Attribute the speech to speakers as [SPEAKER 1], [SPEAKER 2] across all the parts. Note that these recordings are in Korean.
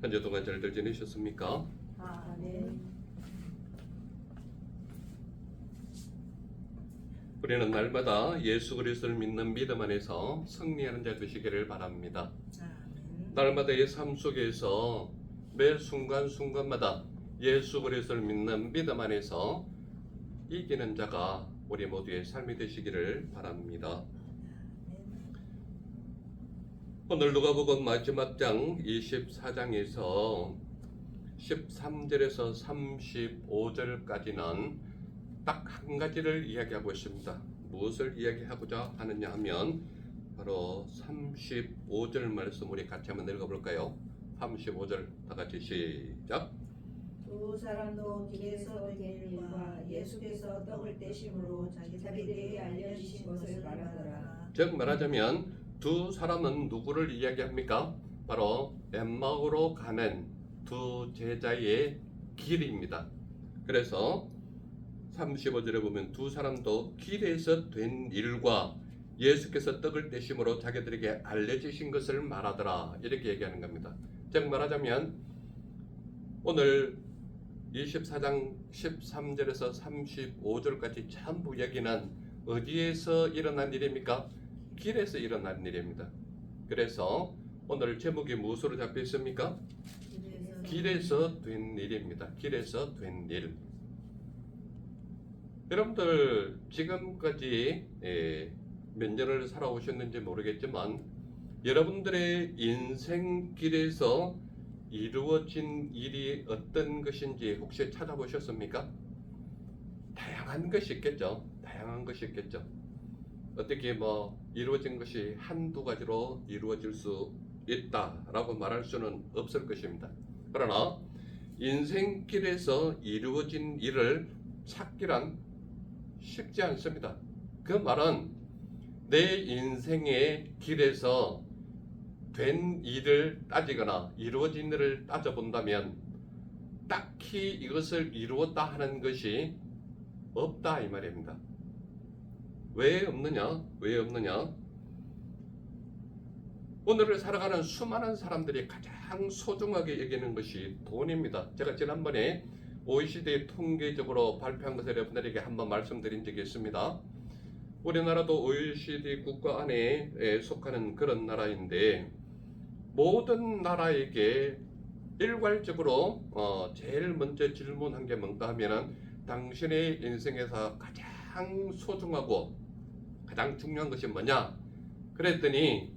[SPEAKER 1] 한 주 동안 잘들 지내셨습니까?
[SPEAKER 2] 네.
[SPEAKER 1] 우리는 날마다 예수 그리스도를 믿는 믿음 안에서 승리하는 자 되시기를 바랍니다. 날마다의 삶 속에서 매 순간순간마다 예수 그리스도를 믿는 믿음 안에서 이기는 자가 우리 모두의 삶이 되시기를 바랍니다. 오늘 누가복음 마지막 장 24장에서 13절에서 35절까지는 딱 한 가지를 이야기하고 있습니다. 무엇을 이야기하고자 하느냐 하면 바로 35절 말씀 우리 같이 한번 읽어볼까요? 35절 다 같이 시작.
[SPEAKER 2] 두 사람도 길에서 된 일과 예수께서 떡을 떼심으로 자기들에게 알려주신 것을 말하더라.
[SPEAKER 1] 즉 말하자면 두 사람은 누구를 이야기합니까? 바로 엠마오로 가는 두 제자의 길입니다. 그래서 35절에 보면 두 사람도 길에서 된 일과 예수께서 떡을 떼심으로 자기들에게 알려주신 것을 말하더라 이렇게 얘기하는 겁니다. 즉 말하자면 오늘 24장 13절에서 35절까지 전부 얘기는 어디에서 일어난 일입니까? 길에서 일어난 일입니다. 그래서 오늘 제목이 무엇으로 잡혀 있습니까? 길에서 된 일입니다. 길에서 된 일. 여러분들 지금까지 몇 년을 살아오셨는지 모르겠지만 여러분들의 인생길에서 이루어진 일이 어떤 것인지 혹시 찾아보셨습니까? 다양한 것이 있겠죠. 다양한 것이 있겠죠. 어떻게 이루어진 것이 한두 가지로 이루어질 수 있다라고 말할 수는 없을 것입니다. 그러나 인생길에서 이루어진 일을 찾기란 쉽지 않습니다. 그 말은 내 인생의 길에서 된 일을 따지거나 이루어진 일을 따져본다면 딱히 이것을 이루었다 하는 것이 없다 이 말입니다. 왜 없느냐? 왜 없느냐? 오늘을 살아가는 수많은 사람들이 가장 소중하게 여기는 것이 돈입니다. 제가 지난번에 OECD 통계적으로 발표한 것을 여러분들에게 한번 말씀드린 적이 있습니다. 우리나라도 OECD 국가 안에 속하는 그런 나라인데 모든 나라에게 일괄적으로 제일 먼저 질문한 게 뭔가 하면은 당신의 인생에서 가장 소중하고 가장 중요한 것이 뭐냐? 그랬더니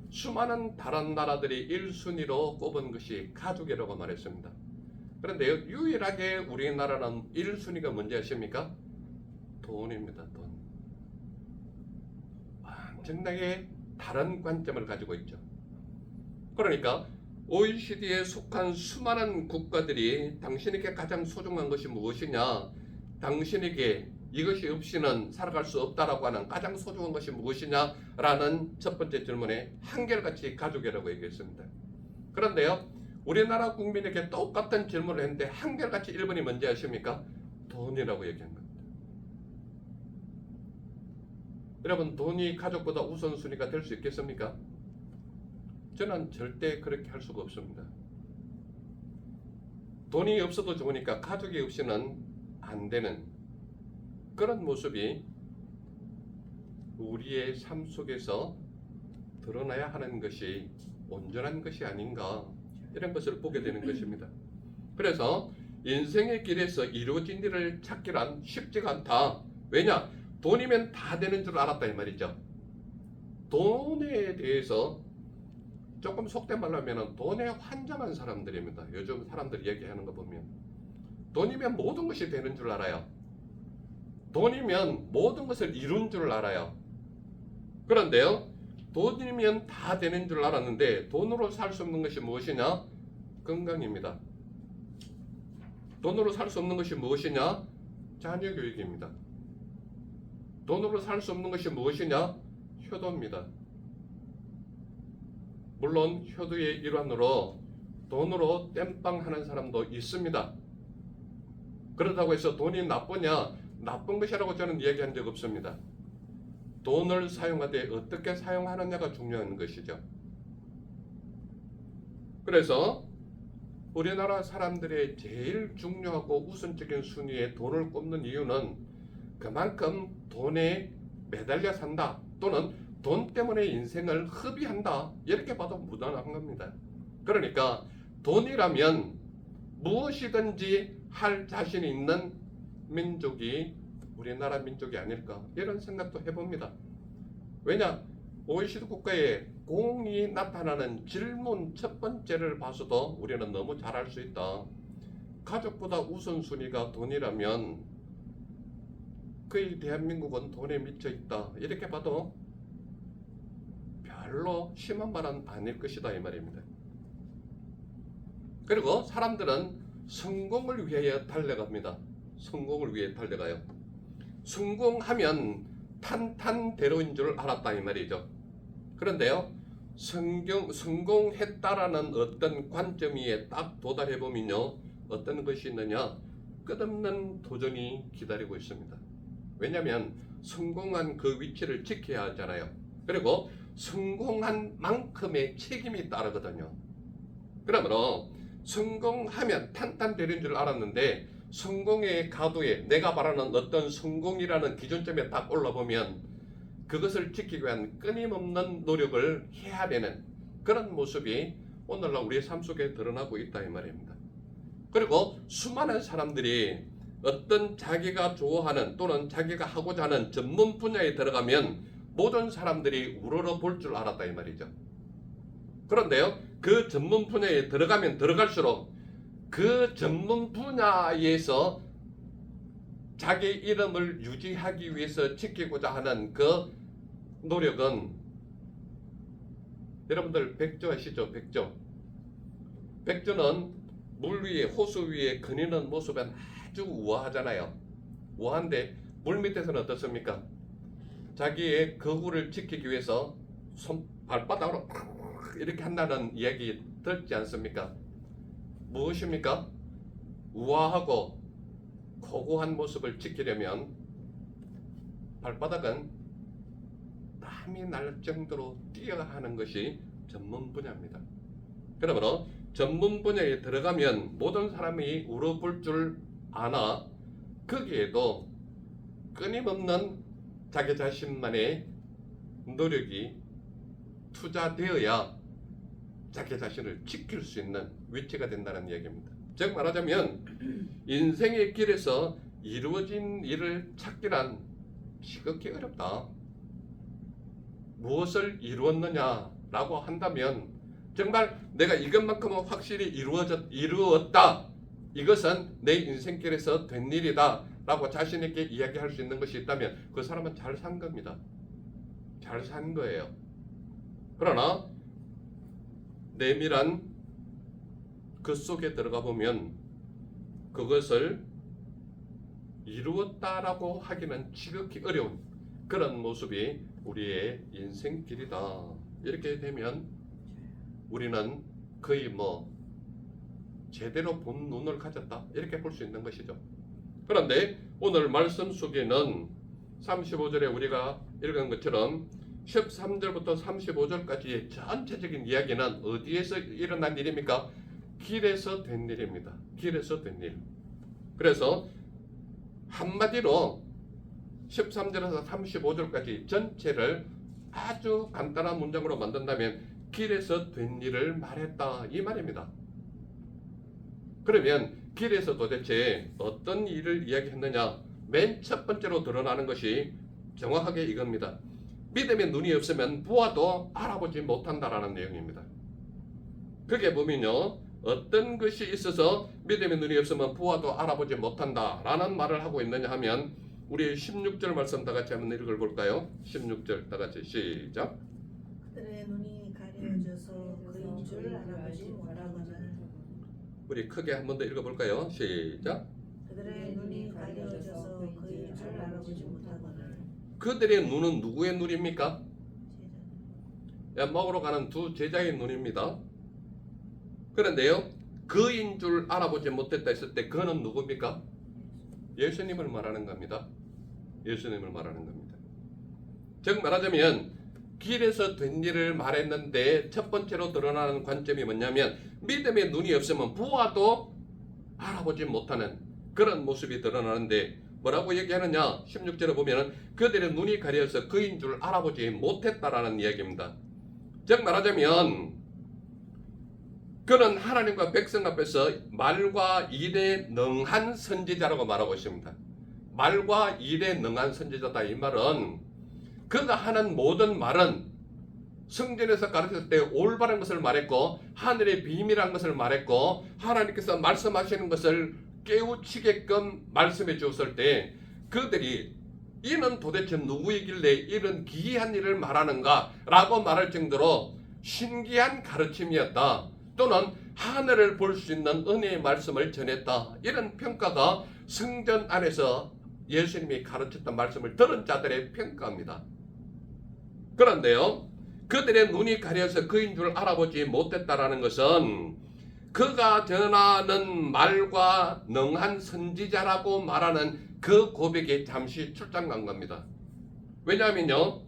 [SPEAKER 1] 수많은 다른 나라들이 1순위로 꼽은 것이 가족이라고 말했습니다. 그런데 유일하게 우리나라는 1순위가 뭔지 아십니까? 돈입니다. 돈. 엄청나게 다른 관점을 가지고 있죠. 그러니까 OECD에 속한 수많은 국가들이 당신에게 가장 소중한 것이 무엇이냐? 당신에게 이것이 없이는 살아갈 수 없다라고 하는 가장 소중한 것이 무엇이냐라는 첫 번째 질문에 한결같이 가족이라고 얘기했습니다. 그런데요, 우리나라 국민에게 똑같은 질문을 했는데 한결같이 1번이 뭔지 아십니까? 돈이라고 얘기한 겁니다. 여러분, 돈이 가족보다 우선순위가 될 수 있겠습니까? 저는 절대 그렇게 할 수가 없습니다. 돈이 없어도 좋으니까 가족이 없이는 안 되는 그런 모습이 우리의 삶 속에서 드러나야 하는 것이 온전한 것이 아닌가 이런 것을 보게 되는 것입니다. 그래서 인생의 길에서 이루어진 일을 찾기란 쉽지가 않다. 왜냐? 돈이면 다 되는 줄 알았다 이 말이죠. 돈에 대해서 조금 속된 말로 하면 돈에 환장한 사람들입니다. 요즘 사람들이 얘기하는 거 보면 돈이면 모든 것이 되는 줄 알아요. 돈이면 모든 것을 이룬 줄 알아요. 그런데요, 돈이면 다 되는 줄 알았는데 돈으로 살 수 없는 것이 무엇이냐? 건강입니다. 돈으로 살 수 없는 것이 무엇이냐? 자녀 교육입니다. 돈으로 살 수 없는 것이 무엇이냐? 효도입니다. 물론 효도의 일환으로 돈으로 땜빵 하는 사람도 있습니다. 그렇다고 해서 돈이 나쁘냐? 나쁜 것이라고 저는 이야기한 적 없습니다. 돈을 사용하되 어떻게 사용하느냐가 중요한 것이죠. 그래서 우리나라 사람들의 제일 중요하고 우선적인 순위에 돈을 꼽는 이유는 그만큼 돈에 매달려 산다 또는 돈 때문에 인생을 허비한다 이렇게 봐도 무난한 겁니다. 그러니까 돈이라면 무엇이든지 할 자신이 있는 민족이 우리나라 민족이 아닐까 이런 생각도 해봅니다. 왜냐? OECD 국가에 공이 나타나는 질문 첫 번째를 봐서도 우리는 너무 잘 알 수 있다. 가족보다 우선순위가 돈이라면 거의 대한민국은 돈에 미쳐 있다. 이렇게 봐도 별로 심한 말은 아닐 것이다 이 말입니다. 그리고 사람들은 성공을 위해 달려갑니다. 성공을 위해 달려가요. 성공하면 탄탄대로인 줄 알았다 이 말이죠. 그런데요, 성공했다라는 어떤 관점 위에 딱 도달해 보면요, 어떤 것이 있느냐? 끝없는 도전이 기다리고 있습니다. 왜냐하면 성공한 그 위치를 지켜야 하잖아요. 그리고 성공한 만큼의 책임이 따르거든요. 그러므로 성공하면 탄탄대로인 줄 알았는데 성공의 가도에 내가 바라는 어떤 성공이라는 기준점에 딱 올라보면 그것을 지키기 위한 끊임없는 노력을 해야 되는 그런 모습이 오늘날 우리의 삶 속에 드러나고 있다 이 말입니다. 그리고 수많은 사람들이 어떤 자기가 좋아하는 또는 자기가 하고자 하는 전문 분야에 들어가면 모든 사람들이 우러러 볼 줄 알았다 이 말이죠. 그런데요, 그 전문 분야에 들어가면 들어갈수록 그 전문 분야에서 자기 이름을 유지하기 위해서 지키고자 하는 그 노력은 여러분들 백조 아시죠? 백조는 물 위에 호수 위에 거니는 모습은 아주 우아하잖아요. 우아한데 물 밑에서는 어떻습니까? 자기의 거구를 지키기 위해서 발바닥으로 이렇게 한다는 이야기 듣지 않습니까? 무엇입니까? 우아하고 고고한 모습을 지키려면 발바닥은 땀이 날 정도로 뛰어야 하는 것이 전문 분야입니다. 그러므로 전문 분야에 들어가면 모든 사람이 울어볼 줄 아나 거기에도 끊임없는 자기 자신만의 노력이 투자되어야 자기 자신을 지킬 수 있는 위치가 된다는 얘기입니다. 즉 말하자면 인생의 길에서 이루어진 일을 찾기란 지극히 어렵다. 무엇을 이루었느냐라고 한다면 정말 내가 이것만큼은 확실히 이루었다. 이것은 내 인생길에서 된 일이다 라고 자신에게 이야기할 수 있는 것이 있다면 그 사람은 잘 산 겁니다. 잘 산 거예요. 그러나 내밀한 그 속에 들어가 보면 그것을 이루었다라고 하기는 지극히 어려운 그런 모습이 우리의 인생길이다. 이렇게 되면 우리는 거의 제대로 본 눈을 가졌다 이렇게 볼 수 있는 것이죠. 그런데 오늘 말씀 속에는 35절에 우리가 읽은 것처럼 13절부터 35절까지의 전체적인 이야기는 어디에서 일어난 일입니까? 길에서 된 일입니다. 길에서 된 일. 그래서 한마디로 13절에서 35절까지 전체를 아주 간단한 문장으로 만든다면 길에서 된 일을 말했다 이 말입니다. 그러면 길에서 도대체 어떤 일을 이야기했느냐? 맨 첫 번째로 드러나는 것이 정확하게 이겁니다. 믿음의 눈이 없으면 보아도 알아보지 못한다라는 내용입니다. 그게 보면요, 어떤 것이 있어서 믿음의 눈이 없으면 보아도 알아보지 못한다라는 말을 하고 있느냐 하면 우리 16절 말씀 다 같이 한번 읽어볼까요? 16절 다 같이 시작.
[SPEAKER 2] 그들의 눈이 가려져서 그인 줄 알아보지 못하거늘.
[SPEAKER 1] 우리 크게 한 번 더 읽어볼까요? 시작.
[SPEAKER 2] 그들의 눈이 가려져서 그인 줄 알아보지 못하거늘.
[SPEAKER 1] 그들의 눈은 누구의 눈입니까? 먹으러 가는 두 제자의 눈입니다. 그런데요, 그인 줄 알아보지 못했다 했을 때 그는 누굽니까? 예수님을 말하는 겁니다. 예수님을 말하는 겁니다. 즉 말하자면 길에서 된 일을 말했는데 첫 번째로 드러나는 관점이 뭐냐면 믿음의 눈이 없으면 보아도 알아보지 못하는 그런 모습이 드러나는데 뭐라고 얘기하느냐? 16절에 보면 그들의 눈이 가려서 그인 줄 알아보지 못했다라는 이야기입니다. 즉 말하자면 그는 하나님과 백성 앞에서 말과 일에 능한 선지자라고 말하고 있습니다. 말과 일에 능한 선지자다. 이 말은 그가 하는 모든 말은 성전에서 가르쳤을 때 올바른 것을 말했고 하늘의 비밀한 것을 말했고 하나님께서 말씀하시는 것을 깨우치게끔 말씀해 주었을 때 그들이 이는 도대체 누구이길래 이런 기이한 일을 말하는가 라고 말할 정도로 신기한 가르침이었다. 또는 하늘을 볼 수 있는 은혜의 말씀을 전했다. 이런 평가가 성전 안에서 예수님이 가르쳤던 말씀을 들은 자들의 평가입니다. 그런데요, 그들의 눈이 가려서 그인 줄 알아보지 못했다라는 것은 그가 전하는 말과 능한 선지자라고 말하는 그 고백이 잠시 출장난 겁니다. 왜냐하면요,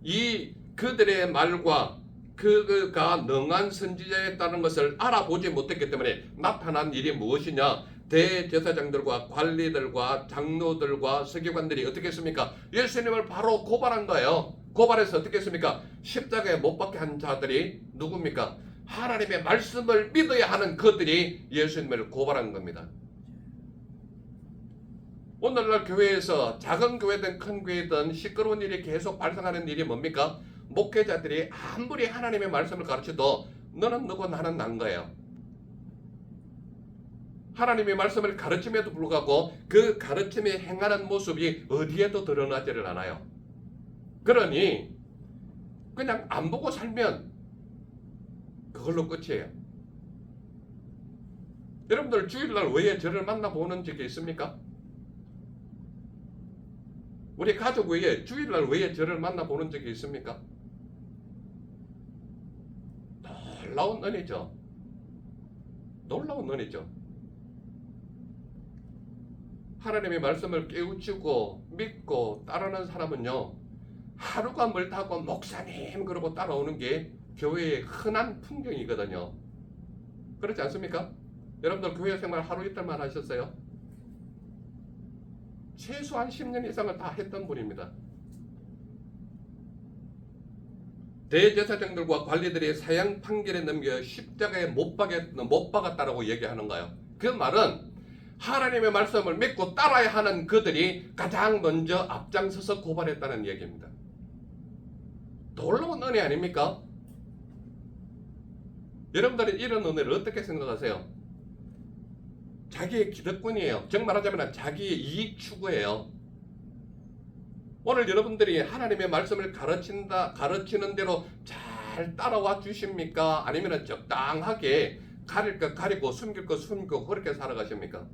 [SPEAKER 1] 이 그들의 말과 그가 능한 선지자였다는 것을 알아보지 못했기 때문에 나타난 일이 무엇이냐? 대제사장들과 관리들과 장로들과 서기관들이 어떻게 했습니까? 예수님을 바로 고발한 거예요. 고발해서 어떻게 했습니까? 십자가에 못 박게 한 자들이 누굽니까? 하나님의 말씀을 믿어야 하는 그들이 예수님을 고발한 겁니다. 오늘날 교회에서 작은 교회든 큰 교회든 시끄러운 일이 계속 발생하는 일이 뭡니까? 목회자들이 아무리 하나님의 말씀을 가르쳐도 너는 너고 나는 난 거예요. 하나님의 말씀을 가르침에도 불구하고 그 가르침에 행하는 모습이 어디에도 드러나지를 않아요. 그러니 그냥 안 보고 살면 그걸로 끝이에요. 여러분들 주일날 외에 저를 만나보는 적이 있습니까? 우리 가족 외에 주일날 외에 저를 만나보는 적이 있습니까? 놀라운 은혜죠. 놀라운 은혜죠. 하나님의 말씀을 깨우치고 믿고 따르는 사람은요, 하루가 멀다고 목사님 그러고 따라오는 게 교회의 흔한 풍경이거든요. 그렇지 않습니까? 여러분들 교회 생활 하루 이틀만 하셨어요? 최소한 10년 이상을 다 했던 분입니다. 대제사장들과 관리들이 사형 판결에 넘겨 십자가에 못 박았다라고 얘기하는 거예요. 그 말은 하나님의 말씀을 믿고 따라야 하는 그들이 가장 먼저 앞장서서 고발했다는 얘기입니다. 놀라운 은혜 아닙니까? 여러분들은 이런 은혜를 어떻게 생각하세요? 자기의 기득권이에요. 정 말하자면 자기의 이익 추구예요. 오늘 여러분들이 하나님의 말씀을 가르치는 대로 잘 따라와 주십니까? 아니면 적당하게 가릴 것 가리고 숨길 것 숨기고 그렇게 살아가십니까?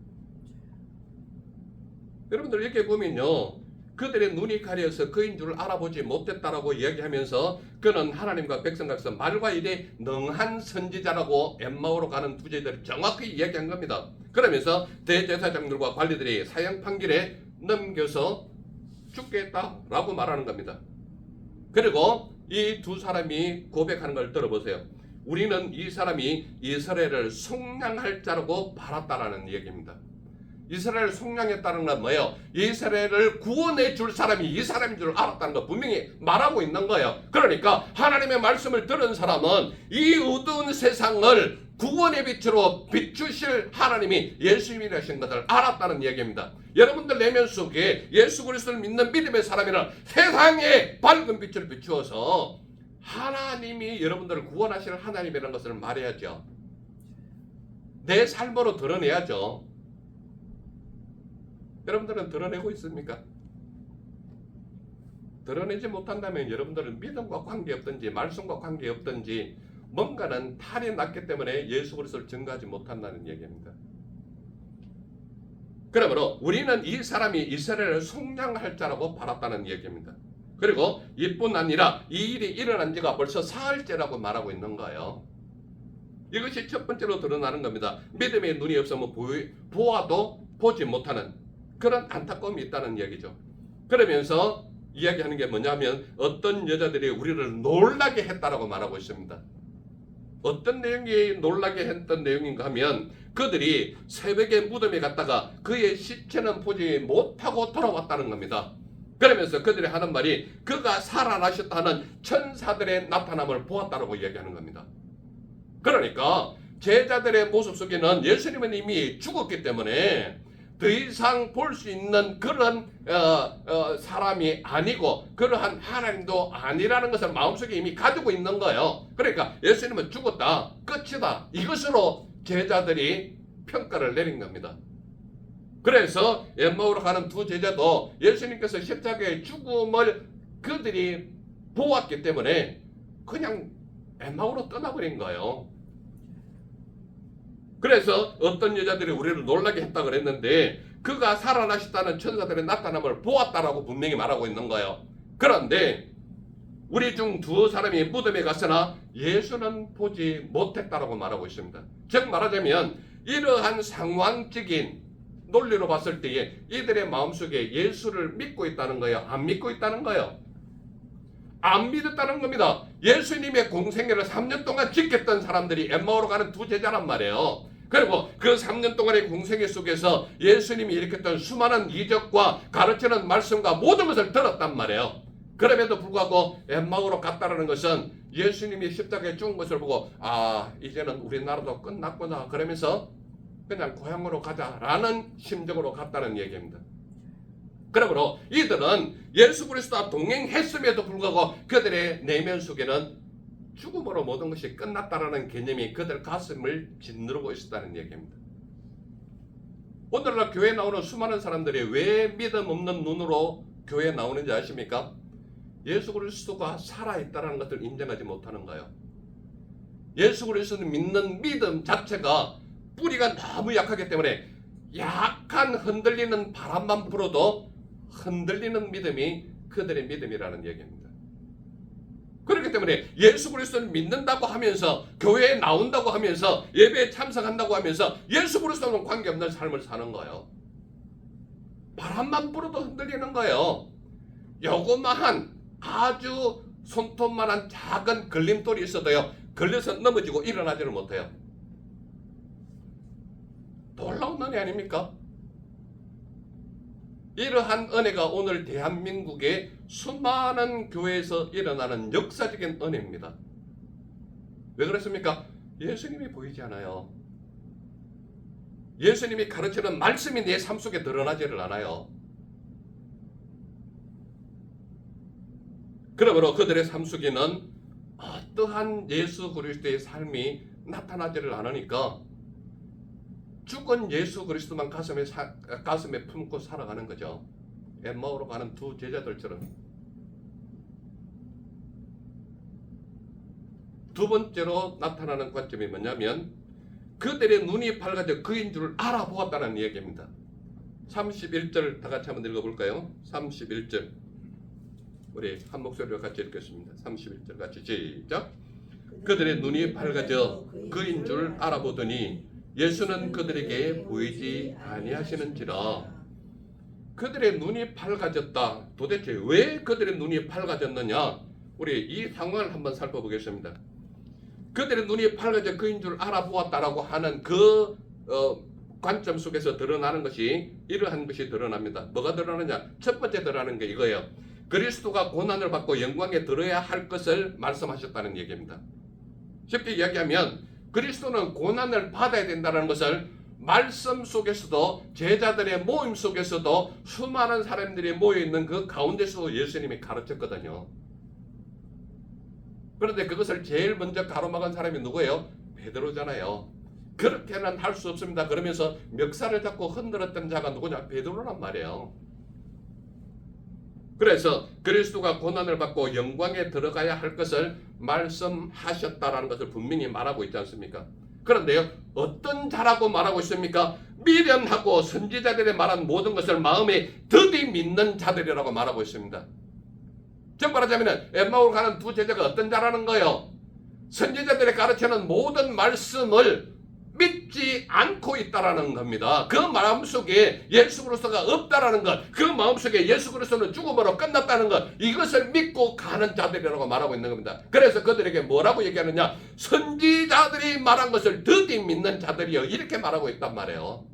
[SPEAKER 1] 여러분들 이렇게 보면요, 그들의 눈이 가려서 그인 줄 알아보지 못했다라고 이야기하면서 그는 하나님과 백성 앞에서 말과 일에 능한 선지자라고 엠마오로 가는 주제들을 정확히 이야기한 겁니다. 그러면서 대제사장들과 관리들이 사형 판결에 넘겨서 죽게 했다라고 말하는 겁니다. 그리고 이 두 사람이 고백하는 걸 들어보세요. 우리는 이 사람이 이스라엘을 속량할 자라고 바랐다라는 얘기입니다. 이스라엘을 속량했다는 건 뭐예요? 이스라엘을 구원해 줄 사람이 이 사람인 줄 알았다는 거 분명히 말하고 있는 거예요. 그러니까 하나님의 말씀을 들은 사람은 이 어두운 세상을 구원의 빛으로 비추실 하나님이 예수님이라신 것을 알았다는 얘기입니다. 여러분들 내면 속에 예수 그리스도를 믿는 믿음의 사람이란 세상에 밝은 빛을 비추어서 하나님이 여러분들을 구원하실 하나님이라는 것을 말해야죠. 내 삶으로 드러내야죠. 여러분들은 드러내고 있습니까? 드러내지 못한다면 여러분들은 믿음과 관계없든지 말씀과 관계없든지 뭔가는 탈이 났기 때문에 예수 그리스도를 증거하지 못한다는 얘기입니다. 그러므로 우리는 이 사람이 이스라엘을 속량할 자라고 바랐다는 얘기입니다. 그리고 이뿐 아니라 이 일이 일어난 지가 벌써 사흘째라고 말하고 있는 거예요. 이것이 첫 번째로 드러나는 겁니다. 믿음의 눈이 없으면 보아도 보지 못하는 그런 안타까움이 있다는 얘기죠. 그러면서 이야기하는 게 뭐냐면 어떤 여자들이 우리를 놀라게 했다라고 말하고 있습니다. 어떤 내용이 놀라게 했던 내용인가 하면 그들이 새벽에 무덤에 갔다가 그의 시체는 보지 못하고 돌아왔다는 겁니다. 그러면서 그들이 하는 말이 그가 살아나셨다는 천사들의 나타남을 보았다고 이야기하는 겁니다. 그러니까 제자들의 모습 속에는 예수님은 이미 죽었기 때문에 더 이상 볼 수 있는 그런 사람이 아니고 그러한 하나님도 아니라는 것을 마음속에 이미 가지고 있는 거예요. 그러니까 예수님은 죽었다, 끝이다, 이것으로 제자들이 평가를 내린 겁니다. 그래서 엠마오로 가는 두 제자도 예수님께서 십자가의 죽음을 그들이 보았기 때문에 그냥 엠마오로 떠나버린 거예요. 그래서 어떤 여자들이 우리를 놀라게 했다 그랬는데 그가 살아나셨다는 천사들의 나타남을 보았다라고 분명히 말하고 있는 거예요. 그런데 우리 중 두 사람이 무덤에 갔으나 예수는 보지 못했다라고 말하고 있습니다. 즉 말하자면 이러한 상황적인 논리로 봤을 때에 이들의 마음속에 예수를 믿고 있다는 거예요? 안 믿고 있다는 거예요? 안 믿었다는 겁니다. 예수님의 공생애를 3년 동안 지켰던 사람들이 엠마오로 가는 두 제자란 말이에요. 그리고 그 3년 동안의 공생애 속에서 예수님이 일으켰던 수많은 이적과 가르치는 말씀과 모든 것을 들었단 말이에요. 그럼에도 불구하고 엠마오로 갔다라는 것은 예수님이 십자가에 죽은 것을 보고 이제는 우리나라도 끝났구나 그러면서 그냥 고향으로 가자라는 심정으로 갔다는 얘기입니다. 그러므로 이들은 예수 그리스도와 동행했음에도 불구하고 그들의 내면 속에는 죽음으로 모든 것이 끝났다라는 개념이 그들 가슴을 짓누르고 있었다는 얘기입니다. 오늘날 교회에 나오는 수많은 사람들이 왜 믿음 없는 눈으로 교회에 나오는지 아십니까? 예수 그리스도가 살아있다는 것을 인정하지 못하는 거예요. 예수 그리스도를 믿는 믿음 자체가 뿌리가 너무 약하기 때문에 약한 흔들리는 바람만 불어도 흔들리는 믿음이 그들의 믿음이라는 얘기입니다. 그렇기 때문에 예수 그리스도를 믿는다고 하면서 교회에 나온다고 하면서 예배에 참석한다고 하면서 예수 그리스도는 관계없는 삶을 사는 거예요. 바람만 불어도 흔들리는 거예요. 요거마한 아주 손톱만한 작은 걸림돌이 있어도요 걸려서 넘어지고 일어나지를 못해요. 놀라운 은혜 아닙니까? 이러한 은혜가 오늘 대한민국의 수많은 교회에서 일어나는 역사적인 은혜입니다. 왜 그렇습니까? 예수님이 보이지 않아요. 예수님이 가르치는 말씀이 내 삶 속에 드러나지를 않아요. 그러므로 그들의 삶 속에는 어떠한 예수 그리스도의 삶이 나타나지를 않으니까 죽은 예수 그리스도만 가슴에 품고 살아가는 거죠. 엠마오로 가는 두 제자들처럼. 두 번째로 나타나는 관점이 뭐냐면 그들의 눈이 밝아져 그인 줄 알아보았다는 얘기입니다. 31절 다 같이 한번 읽어볼까요? 31절 우리 한 목소리로 같이 읽겠습니다. 31절 같이 시작. 그들의 눈이 밝아져 그인 줄 알아보더니 예수는 그들에게 보이지 아니하시는지라. 그들의 눈이 밝아졌다. 도대체 왜 그들의 눈이 밝아졌느냐? 우리 이 상황을 한번 살펴보겠습니다. 그들의 눈이 밝아져 그인 줄 알아보았다라고 하는 그 관점 속에서 드러나는 것이 이러한 것이 드러납니다. 뭐가 드러나느냐? 첫 번째 드러나는 게 이거예요. 그리스도가 고난을 받고 영광에 들어야 할 것을 말씀하셨다는 얘기입니다. 쉽게 이야기하면 그리스도는 고난을 받아야 된다는 것을 말씀 속에서도 제자들의 모임 속에서도 수많은 사람들이 모여있는 그 가운데서 예수님이 가르쳤거든요. 그런데 그것을 제일 먼저 가로막은 사람이 누구예요? 베드로잖아요. 그렇게는 할 수 없습니다. 그러면서 멱살을 잡고 흔들었던 자가 누구냐? 베드로란 말이에요. 그래서 그리스도가 고난을 받고 영광에 들어가야 할 것을 말씀하셨다라는 것을 분명히 말하고 있지 않습니까? 그런데요, 어떤 자라고 말하고 있습니까? 미련하고 선지자들이 말한 모든 것을 마음에 더디 믿는 자들이라고 말하고 있습니다. 즉 말하자면 엠마오로 가는 두 제자가 어떤 자라는 거예요? 선지자들이 가르치는 모든 말씀을 믿지 않고 있다라는 겁니다. 그 마음속에 예수 그리스도가 없다라는 것, 그 마음속에 예수 그리스도는 죽음으로 끝났다는 것, 이것을 믿고 가는 자들이라고 말하고 있는 겁니다. 그래서 그들에게 뭐라고 얘기하느냐? 선지자들이 말한 것을 더디 믿는 자들이요, 이렇게 말하고 있단 말이에요.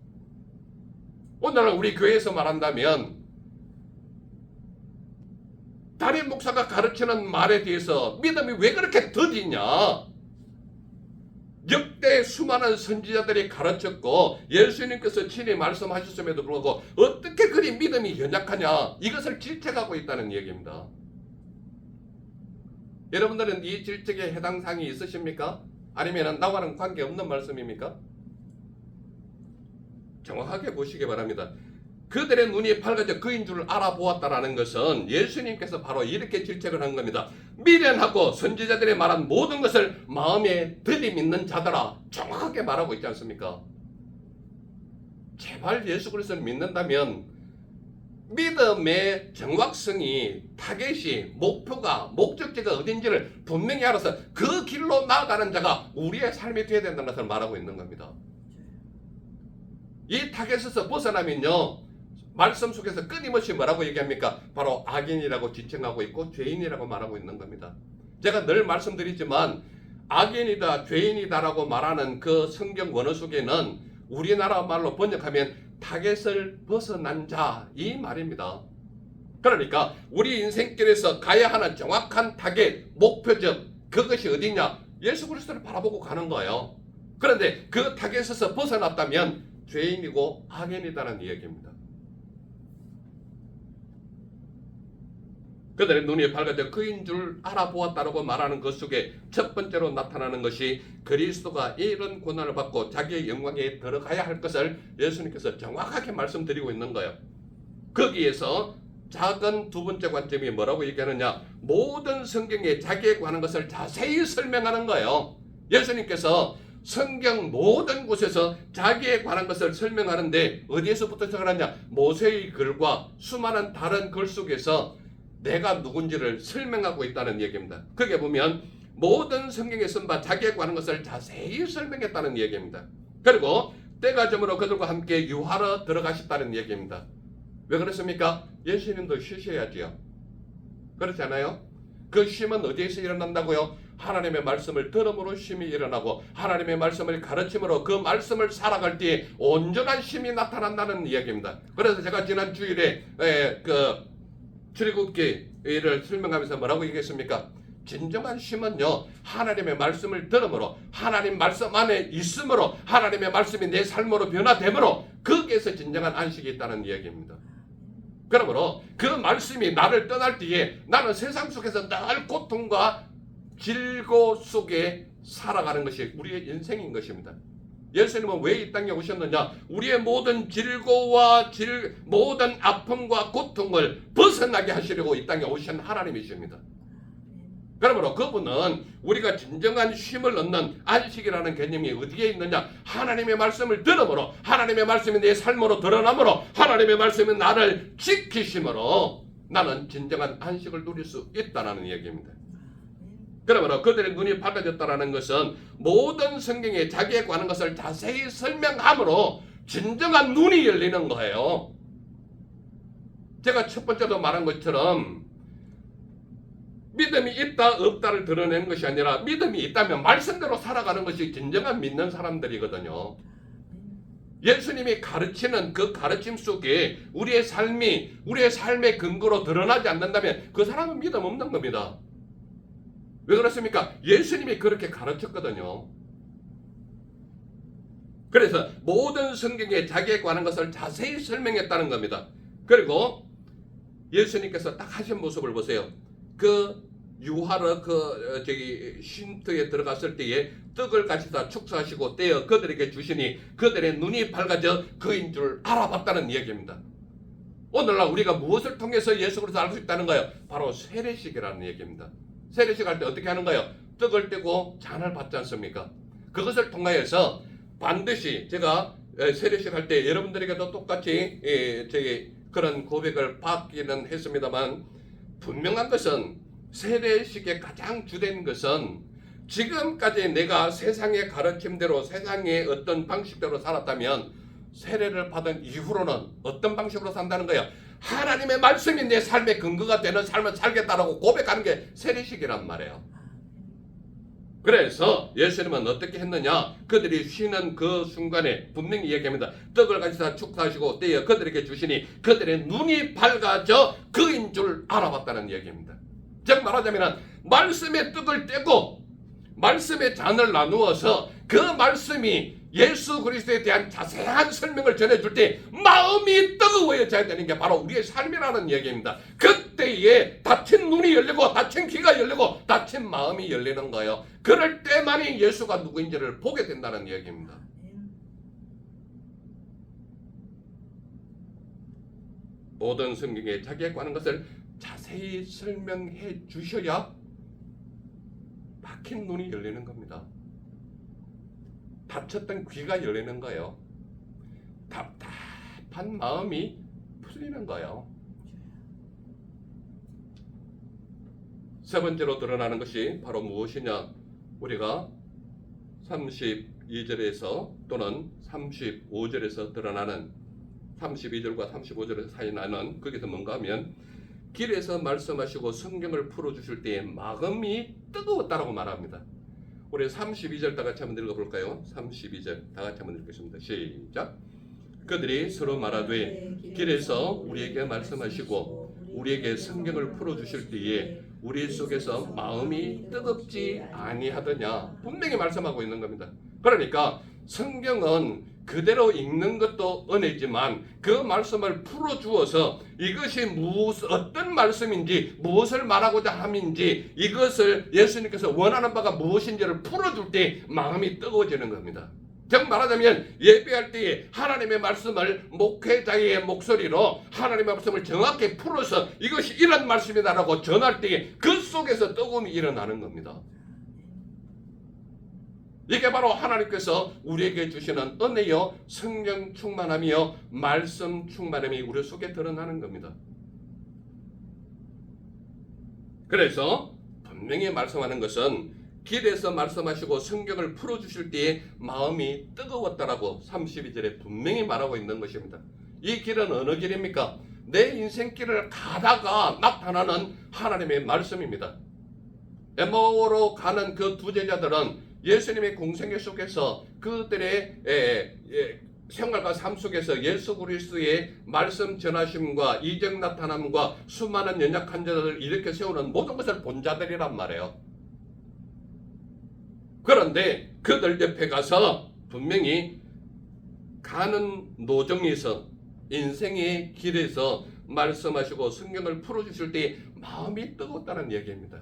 [SPEAKER 1] 오늘날 우리 교회에서 말한다면 담임 목사가 가르치는 말에 대해서 믿음이 왜 그렇게 더디냐? 역대 수많은 선지자들이 가르쳤고 예수님께서 친히 말씀하셨음에도 불구하고 어떻게 그리 믿음이 연약하냐, 이것을 질책하고 있다는 얘기입니다. 여러분들은 이 질책에 해당 사항이 있으십니까? 아니면 나와는 관계없는 말씀입니까? 정확하게 보시기 바랍니다. 그들의 눈이 밝아져 그인 줄 알아보았다라는 것은 예수님께서 바로 이렇게 질책을 한 겁니다. 미련하고 선지자들이 말한 모든 것을 마음에 들이믿는 자들아, 정확하게 말하고 있지 않습니까? 제발 예수 그리스도를 믿는다면 믿음의 정확성이, 타겟이, 목표가, 목적지가 어딘지를 분명히 알아서 그 길로 나아가는 자가 우리의 삶이 되어야 된다는 것을 말하고 있는 겁니다. 이 타겟에서 벗어나면요, 말씀 속에서 끊임없이 뭐라고 얘기합니까? 바로 악인이라고 지칭하고 있고 죄인이라고 말하고 있는 겁니다. 제가 늘 말씀드리지만 악인이다, 죄인이다라고 말하는 그 성경 원어 속에는 우리나라 말로 번역하면 타겟을 벗어난 자, 이 말입니다. 그러니까 우리 인생길에서 가야 하는 정확한 타겟, 목표점, 그것이 어디냐? 예수 그리스도를 바라보고 가는 거예요. 그런데 그 타겟에서 벗어났다면 죄인이고 악인이다는 이야기입니다. 그들의 눈이 밝아져 그인 줄 알아보았다라고 말하는 것 속에 첫 번째로 나타나는 것이 그리스도가 이런 고난을 받고 자기의 영광에 들어가야 할 것을 예수님께서 정확하게 말씀드리고 있는 거예요. 거기에서 작은 두 번째 관점이 뭐라고 얘기하느냐? 모든 성경에 자기에 관한 것을 자세히 설명하는 거예요. 예수님께서 성경 모든 곳에서 자기에 관한 것을 설명하는데 어디에서부터 시작하느냐? 모세의 글과 수많은 다른 글 속에서 내가 누군지를 설명하고 있다는 얘기입니다. 거기에 보면 모든 성경에 쓴 바 자기에 관한 것을 자세히 설명했다는 얘기입니다. 그리고 때가 저물어 그들과 함께 유하러 들어가셨다는 얘기입니다. 왜 그렇습니까? 예수님도 쉬셔야지요. 그렇지 않아요? 그 쉼은 어디에서 일어난다고요? 하나님의 말씀을 들음으로 쉼이 일어나고 하나님의 말씀을 가르침으로 그 말씀을 살아갈 때에 온전한 쉼이 나타난다는 이야기입니다. 그래서 제가 지난 주일에 출애굽기를 설명하면서 뭐라고 얘기했습니까? 진정한 쉼은요, 하나님의 말씀을 들음으로, 하나님 말씀 안에 있음으로, 하나님의 말씀이 내 삶으로 변화됨으로 거기에서 진정한 안식이 있다는 이야기입니다. 그러므로 그 말씀이 나를 떠날 때에 나는 세상 속에서 늘 고통과 질고 속에 살아가는 것이 우리의 인생인 것입니다. 예수님은 왜 이 땅에 오셨느냐? 우리의 모든 질고와 모든 아픔과 고통을 벗어나게 하시려고 이 땅에 오신 하나님이십니다. 그러므로 그분은 우리가 진정한 쉼을 얻는 안식이라는 개념이 어디에 있느냐? 하나님의 말씀을 들음으로, 하나님의 말씀이 내 삶으로 드러남으로, 하나님의 말씀이 나를 지키심으로 나는 진정한 안식을 누릴 수 있다는 얘기입니다. 그러므로 그들의 눈이 밝아졌다는 것은 모든 성경에 자기에 관한 것을 자세히 설명함으로 진정한 눈이 열리는 거예요. 제가 첫 번째도 말한 것처럼 믿음이 있다 없다를 드러내는 것이 아니라 믿음이 있다면 말씀대로 살아가는 것이 진정한 믿는 사람들이거든요. 예수님이 가르치는 그 가르침 속에 우리의 삶의 근거로 드러나지 않는다면 그 사람은 믿음 없는 겁니다. 왜 그렇습니까? 예수님이 그렇게 가르쳤거든요. 그래서 모든 성경에 자기에 관한 것을 자세히 설명했다는 겁니다. 그리고 예수님께서 딱 하신 모습을 보세요. 그 유하러 쉼터에 들어갔을 때에 떡을 가져다 축사하시고 떼어 그들에게 주시니 그들의 눈이 밝아져 그인 줄 알아봤다는 얘기입니다. 오늘날 우리가 무엇을 통해서 예수 그리스도를 알 수 있다는 거예요? 바로 세례식이라는 얘기입니다. 세례식 할 때 어떻게 하는가요? 떡을 떼고 잔을 받지 않습니까? 그것을 통하여서 반드시 제가 세례식 할 때 여러분들에게도 똑같이 그런 고백을 받기는 했습니다만 분명한 것은 세례식의 가장 주된 것은 지금까지 내가 세상의 가르침대로 세상의 어떤 방식대로 살았다면 세례를 받은 이후로는 어떤 방식으로 산다는 거예요. 하나님의 말씀이 내 삶의 근거가 되는 삶을 살겠다라고 고백하는 게 세례식이란 말이에요. 그래서 예수님은 어떻게 했느냐? 그들이 쉬는 그 순간에 분명히 얘기합니다. 떡을 가지사 축사하시고 떼어 그들에게 주시니 그들의 눈이 밝아져 그인 줄 알아봤다는 얘기입니다. 즉 말하자면 말씀의 떡을 떼고 말씀의 잔을 나누어서 그 말씀이 예수 그리스도에 대한 자세한 설명을 전해줄 때 마음이 뜨거워져야 되는 게 바로 우리의 삶이라는 얘기입니다. 그때에 닫힌 눈이 열리고 닫힌 귀가 열리고 닫힌 마음이 열리는 거예요. 그럴 때만이 예수가 누구인지를 보게 된다는 얘기입니다. 모든 성경에 자기에 관한 것을 자세히 설명해 주셔야 막힌 눈이 열리는 겁니다. 닫혔던 귀가 열리는 거예요. 답답한 마음이 풀리는 거예요. 세 번째로 드러나는 것이 바로 무엇이냐? 우리가 32절에서 또는 35절에서 드러나는 32절과 35절 사이 나는 거기서 뭔가 하면 길에서 말씀하시고 성경을 풀어주실 때에 마음이 뜨거웠다라고 말합니다. 우리 32절 다 같이 한번 읽어볼까요? 32절 다 같이 한번 읽겠습니다. 시작. 그들이 서로 말하되 길에서 우리에게 말씀하시고 우리에게 성경을 풀어주실 때에 우리 속에서 마음이 뜨겁지 아니하더냐. 분명히 말씀하고 있는 겁니다. 그러니까 성경은 그대로 읽는 것도 은혜지만 그 말씀을 풀어주어서 이것이 어떤 말씀인지 무엇을 말하고자 함인지 이것을 예수님께서 원하는 바가 무엇인지를 풀어줄 때 마음이 뜨거워지는 겁니다. 즉 말하자면 예배할 때에 하나님의 말씀을 목회자의 목소리로 하나님의 말씀을 정확히 풀어서 이것이 이런 말씀이다라고 전할 때에 그 속에서 뜨거움이 일어나는 겁니다. 이게 바로 하나님께서 우리에게 주시는 은혜요 성령 충만함이요 말씀 충만함이 우리 속에 드러나는 겁니다. 그래서 분명히 말씀하는 것은 길에서 말씀하시고 성경을 풀어주실 때에 마음이 뜨거웠다라고 32절에 분명히 말하고 있는 것입니다. 이 길은 어느 길입니까? 내 인생길을 가다가 나타나는 하나님의 말씀입니다. 에마오로 가는 그 두 제자들은 예수님의 공생애 속에서 그들의 생활과 삶 속에서 예수 그리스도의 말씀 전하심과 이적 나타남과 수많은 연약한 자들을 일으켜 세우는 모든 것을 본 자들이란 말이에요. 그런데 그들 옆에 가서 분명히 가는 노정에서 인생의 길에서 말씀하시고 성경을 풀어주실 때 마음이 뜨겁다는 얘기입니다.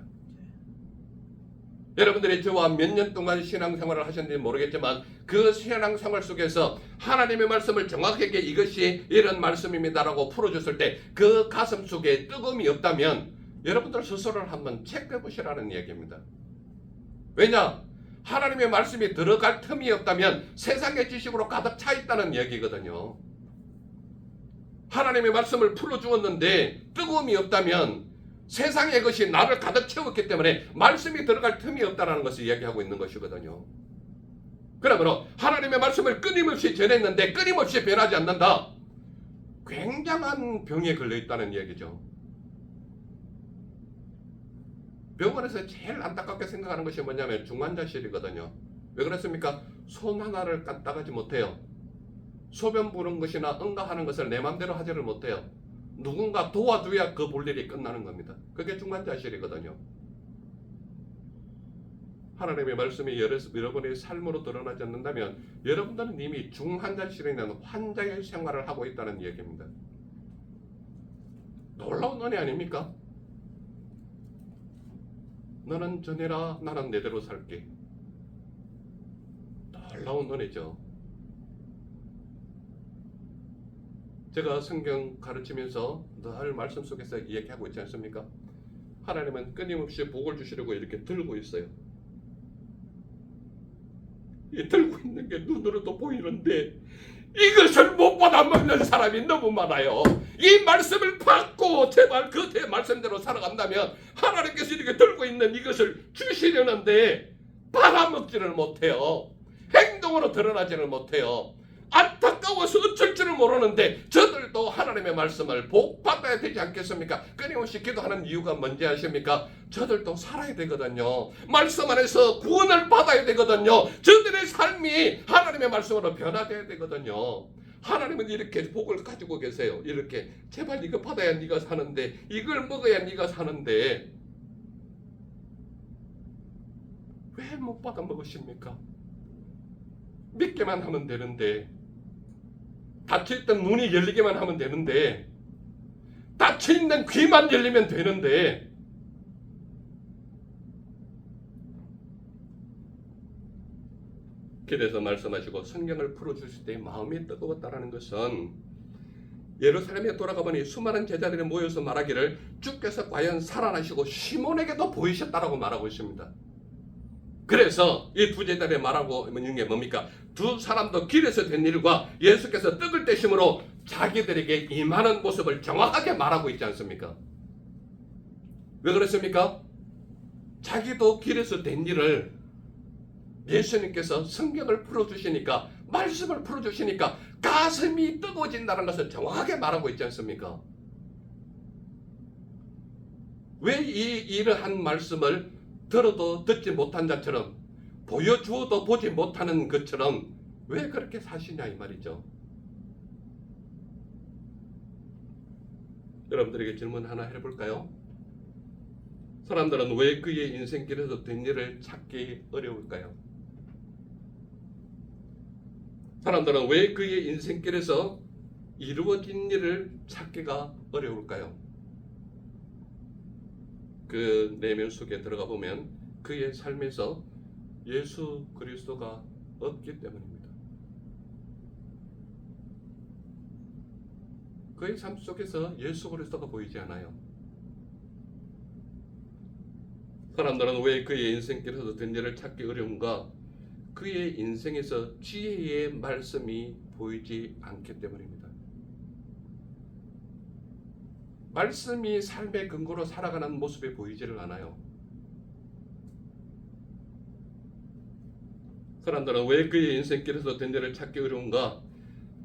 [SPEAKER 1] 여러분들이 저와 몇 년 동안 신앙생활을 하셨는지 모르겠지만 그 신앙생활 속에서 하나님의 말씀을 정확하게 이것이 이런 말씀입니다라고 풀어줬을 때 그 가슴 속에 뜨거움이 없다면 여러분들 스스로를 한번 체크해 보시라는 얘기입니다. 왜냐? 하나님의 말씀이 들어갈 틈이 없다면 세상의 지식으로 가득 차 있다는 얘기거든요. 하나님의 말씀을 풀어주었는데 뜨거움이 없다면 세상의 것이 나를 가득 채웠기 때문에 말씀이 들어갈 틈이 없다는 것을 이야기하고 있는 것이거든요. 그러므로 하나님의 말씀을 끊임없이 전했는데 끊임없이 변하지 않는다. 굉장한 병에 걸려 있다는 얘기죠. 병원에서 제일 안타깝게 생각하는 것이 뭐냐면 중환자실이거든요. 왜 그렇습니까? 손 하나를 까딱하지 못해요. 소변 부는 것이나 응가하는 것을 내 마음대로 하지를 못해요. 누군가 도와줘야 그 볼일이 끝나는 겁니다. 그게 중환자실이거든요. 하나님의 말씀이 여러분의 삶으로 드러나지 않는다면 여러분들은 이미 중환자실에 있는 환자의 생활을 하고 있다는 얘기입니다. 놀라운 은혜 아닙니까? 너는 전해라, 나는 내대로 살게. 놀라운 은혜죠. 제가 성경 가르치면서 늘 말씀 속에서 얘기하고 있지 않습니까? 하나님은 끊임없이 복을 주시려고 이렇게 들고 있어요. 이 들고 있는 게 눈으로도 보이는데 이것을 못 받아 먹는 사람이 너무 많아요. 이 말씀을 받고 제발 그 말씀대로 살아간다면 하나님께서 이렇게 들고 있는 이것을 주시려는데 받아먹지를 못해요. 행동으로 드러나지를 못해요. 안타까워서 어쩔 줄을 모르는데 저들도 하나님의 말씀을 복받아야 되지 않겠습니까? 끊임없이 기도하는 이유가 뭔지 아십니까? 저들도 살아야 되거든요. 말씀 안에서 구원을 받아야 되거든요. 저들의 삶이 하나님의 말씀으로 변화돼야 되거든요. 하나님은 이렇게 복을 가지고 계세요. 이렇게 제발 이거 받아야 네가 사는데, 이걸 먹어야 네가 사는데 왜 못 받아 먹으십니까? 믿기만 하면 되는데, 닫혀있던 눈이 열리기만 하면 되는데, 닫혀있는 귀만 열리면 되는데, 그래서 말씀하시고 성경을 풀어주실 때 마음이 뜨거웠다는 것은 예루살렘에 돌아가보니 수많은 제자들이 모여서 말하기를 주께서 과연 살아나시고 시몬에게도 보이셨다라고 말하고 있습니다. 그래서 이 두 제자들이 말하고 있는 게 뭡니까? 두 사람도 길에서 된 일과 예수께서 떡을 떼심으로 자기들에게 임하는 모습을 정확하게 말하고 있지 않습니까? 왜 그랬습니까? 자기도 길에서 된 일을 예수님께서 성경을 풀어주시니까, 말씀을 풀어주시니까 가슴이 뜨거워진다는 것을 정확하게 말하고 있지 않습니까? 왜 이 이러한 말씀을 들어도 듣지 못한 자처럼, 보여주어도 보지 못하는 것처럼 왜 그렇게 사시냐 이 말이죠. 여러분들에게 질문 하나 해볼까요? 사람들은 왜 그의 인생길에서 된 일을 찾기 어려울까요? 사람들은 왜 그의 인생길에서 이루어진 일을 찾기가 어려울까요? 그 내면 속에 들어가 보면 그의 삶에서 예수 그리스도가 없기 때문입니다. 그의 삶 속에서 예수 그리스도가 보이지 않아요. 사람들은 왜 그의 인생길에서 된 일을 찾기 어려운가? 그의 인생에서 지혜의 말씀이 보이지 않기 때문입니다. 말씀이 삶의 근거로 살아가는 모습이 보이지를 않아요. 사람들은 왜 그의 인생길에서 된 일을 찾기 어려운가?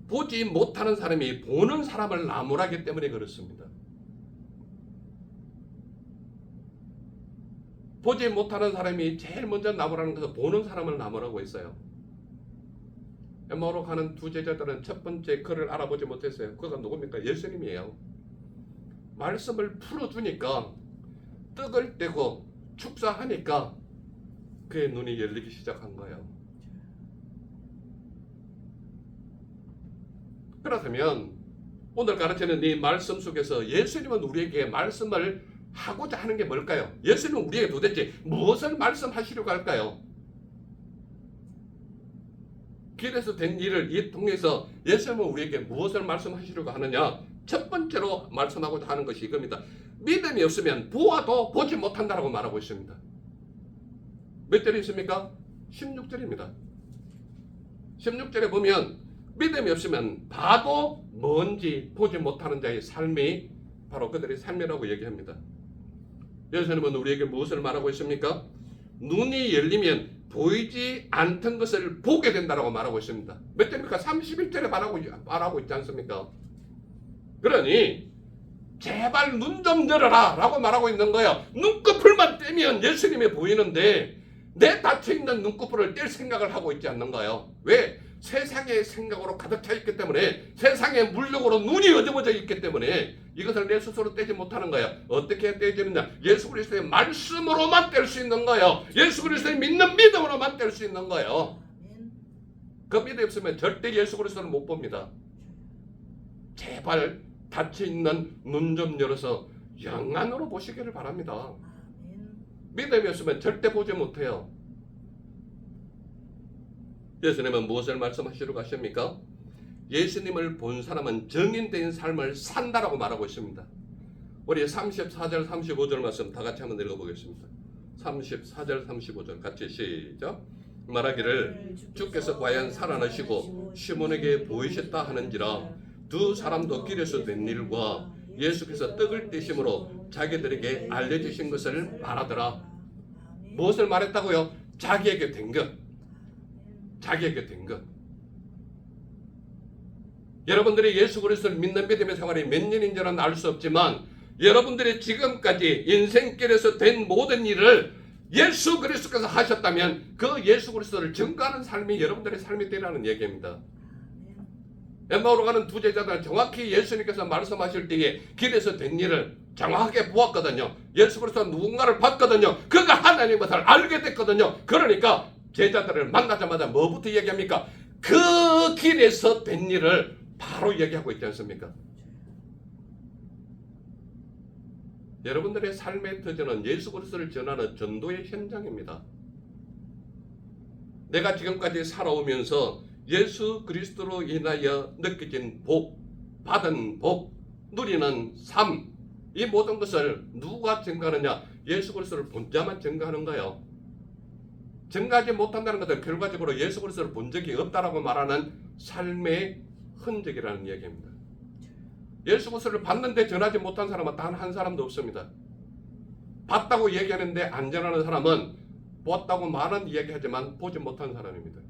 [SPEAKER 1] 보지 못하는 사람이 보는 사람을 나무라기 때문에 그렇습니다. 보지 못하는 사람이 제일 먼저 나무라는 것은 보는 사람을 나무라고 했어요. 엠마오로 가는 두 제자들은 첫 번째 그를 알아보지 못했어요. 그가 누굽니까? 예수님이에요. 말씀을 풀어주니까, 떡을 떼고 축사하니까 그의 눈이 열리기 시작한 거예요. 그렇다면 오늘 가르치는 이 말씀 속에서 예수님은 우리에게 말씀을 하고자 하는 게 뭘까요? 예수님은 우리에게 도대체 무엇을 말씀하시려고 할까요? 길에서 된 일을 이 통해서 예수님은 우리에게 무엇을 말씀하시려고 하느냐? 첫 번째로 말씀하고자 하는 것이 이겁니다. 믿음이 없으면 보아도 보지 못한다라고 말하고 있습니다. 몇 절이 있습니까? 16절입니다. 16절에 보면 믿음이 없으면 봐도 뭔지 보지 못하는 자의 삶이 바로 그들의 삶이라고 얘기합니다. 예수님은 우리에게 무엇을 말하고 있습니까? 눈이 열리면 보이지 않던 것을 보게 된다고 말하고 있습니다. 몇 절입니까? 31절에 말하고 있지 않습니까? 그러니 제발 눈 좀 열어라 라고 말하고 있는 거예요. 눈꺼풀만 떼면 예수님이 보이는데 내 닫혀있는 눈꺼풀을 뗄 생각을 하고 있지 않는가요? 왜? 세상의 생각으로 가득 차 있기 때문에, 세상의 물욕으로 눈이 어두워져 있기 때문에 이것을 내 스스로 떼지 못하는 거예요. 어떻게 떼지느냐? 예수 그리스도의 말씀으로만 뗄 수 있는 거예요. 예수 그리스도의 믿는 믿음으로만 뗄 수 있는 거예요. 그 믿음이 없으면 절대 예수 그리스도를 못 봅니다. 제발 닫혀있는 눈 좀 열어서 영안으로 보시기를 바랍니다. 믿음이 없으면 절대 보지 못해요. 예수님은 무엇을 말씀하시려고 하십니까? 예수님을 본 사람은 정인된 삶을 산다라고 말하고 있습니다. 우리 34절 35절 말씀 다 같이 한번 읽어보겠습니다. 34절 35절 같이 시작. 말하기를 주께서 과연 살아나시고 시몬에게 보이셨다 하는지라 두 사람도 길에서 된 일과 예수께서 떡을 떼심으로 자기들에게 알려주신 것을 말하더라. 무엇을 말했다고요? 자기에게 된 것. 자기에게 된 것. 여러분들이 예수 그리스도를 믿는 믿음의 생활이 몇 년인지는 알 수 없지만 여러분들이 지금까지 인생길에서 된 모든 일을 예수 그리스도께서 하셨다면 그 예수 그리스도를 증거하는 삶이 여러분들의 삶이 되라는 얘기입니다. 엠마오로 가는 두 제자들은 정확히 예수님께서 말씀하실 때에 길에서 된 일을 정확하게 보았거든요. 예수 그리스도가 누군가를 봤거든요. 그가 하나님의 것을 알게 됐거든요. 그러니까 제자들을 만나자마자 뭐부터 얘기합니까? 그 길에서 된 일을 바로 얘기하고 있지 않습니까? 여러분들의 삶의 터전은 예수 그리스도를 전하는 전도의 현장입니다. 내가 지금까지 살아오면서 예수 그리스도로 인하여 느껴진 복, 받은 복, 누리는 삶, 이 모든 것을 누가 증가하느냐? 예수 그리스도를 본자만 증가하는가요? 증가하지 못한다는 것은 결과적으로 예수 그리스도를 본 적이 없다라고 말하는 삶의 흔적이라는 얘기입니다. 예수 그리스도를 봤는데 전하지 못한 사람은 단 한 사람도 없습니다. 봤다고 얘기하는데 안 전하는 사람은 보았다고 말은 얘기하지만 보지 못한 사람입니다.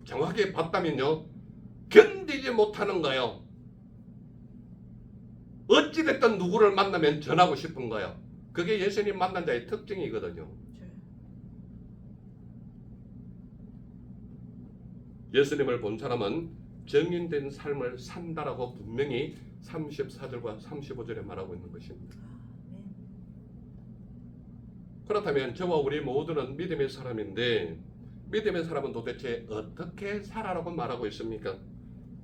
[SPEAKER 1] 정확히 봤다면요, 견디지 못하는 거예요. 어찌됐든 누구를 만나면 전하고 싶은 거예요. 그게 예수님 만난 자의 특징이거든요. 예수님을 본 사람은 정인된 삶을 산다라고 분명히 34절과 35절에 말하고 있는 것입니다. 그렇다면 저와 우리 모두는 믿음의 사람인데 믿음의 사람은 도대체 어떻게 살아라고 말하고 있습니까?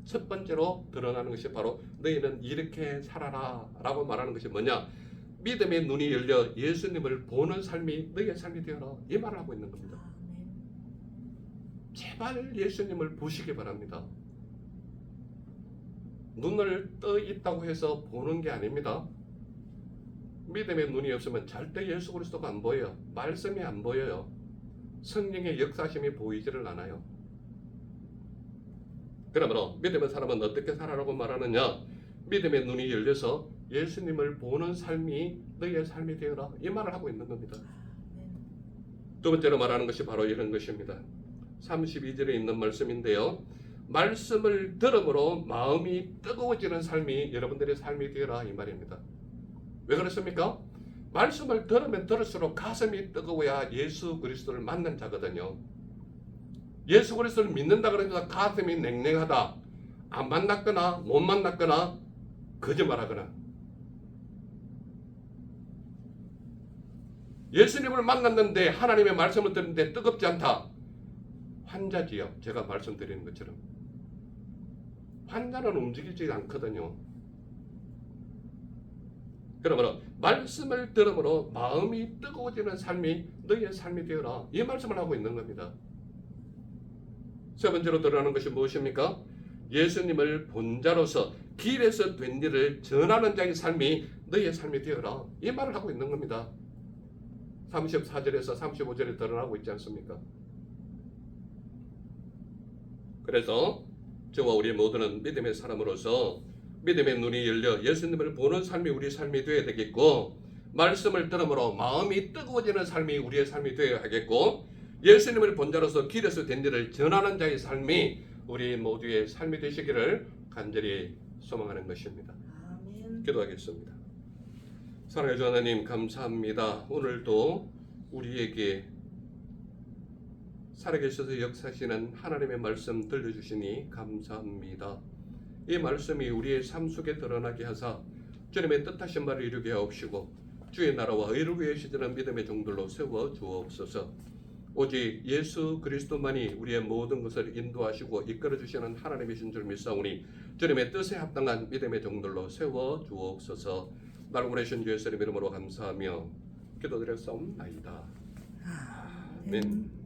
[SPEAKER 1] 첫 번째로 드러나는 것이 바로 너희는 이렇게 살아라 라고 말하는 것이 뭐냐? 믿음의 눈이 열려 예수님을 보는 삶이 너희의 삶이 되어라, 이 말을 하고 있는 겁니다. 제발 예수님을 보시기 바랍니다. 눈을 떠 있다고 해서 보는 게 아닙니다. 믿음의 눈이 없으면 절대 예수 그리스도가 안 보여요. 말씀이 안 보여요. 성령의 역사심이 보이지를 않아요. 그러므로 믿음의 사람은 어떻게 살아라고 말하느냐? 믿음의 눈이 열려서 예수님을 보는 삶이 너희의 삶이 되어라, 이 말을 하고 있는 겁니다. 두 번째로 말하는 것이 바로 이런 것입니다. 32절에 있는 말씀인데요, 말씀을 들음으로 마음이 뜨거워지는 삶이 여러분들의 삶이 되어라, 이 말입니다. 왜 그렇습니까? 말씀을 들으면 들을수록 가슴이 뜨거워야 예수 그리스도를 만난 자거든요. 예수 그리스도를 믿는다 그러면서 가슴이 냉랭하다, 안 만났거나 못 만났거나 거짓말하거나, 예수님을 만났는데 하나님의 말씀을 듣는데 뜨겁지 않다, 환자지요. 제가 말씀드리는 것처럼 환자는 움직이지 않거든요. 그러므로 말씀을 들음으로 마음이 뜨거워지는 삶이 너희의 삶이 되어라, 이 말씀을 하고 있는 겁니다. 세 번째로 드러나는 것이 무엇입니까? 예수님을 본 자로서 길에서 된 일을 전하는 자의 삶이 너희의 삶이 되어라, 이 말을 하고 있는 겁니다. 34절에서 35절에 드러나고 있지 않습니까? 그래서 저와 우리 모두는 믿음의 사람으로서 믿음의 눈이 열려 예수님을 보는 삶이 우리 삶이 되어야 되겠고, 말씀을 들음으로 마음이 뜨거워지는 삶이 우리의 삶이 되어야 하겠고, 예수님을 본 자로서 길에서 된 일을 전하는 자의 삶이 우리 모두의 삶이 되시기를 간절히 소망하는 것입니다.
[SPEAKER 2] 아멘.
[SPEAKER 1] 기도하겠습니다. 사랑해 주 하나님, 감사합니다. 오늘도 우리에게 살아계셔서 역사하시는 하나님의 말씀 들려주시니 감사합니다. 이 말씀이 우리의 삶 속에 드러나게 하사 주님의 뜻하신 바를 이루게 하옵시고 주의 나라와 의를 위해 시드는 믿음의 종들로 세워 주옵소서. 오직 예수 그리스도만이 우리의 모든 것을 인도하시고 이끌어 주시는 하나님이신 줄 믿사오니 주님의 뜻에 합당한 믿음의 종들로 세워 주옵소서. 날 보내신 주 예수님 이름으로 감사하며 기도드렸사옵나이다. 아멘.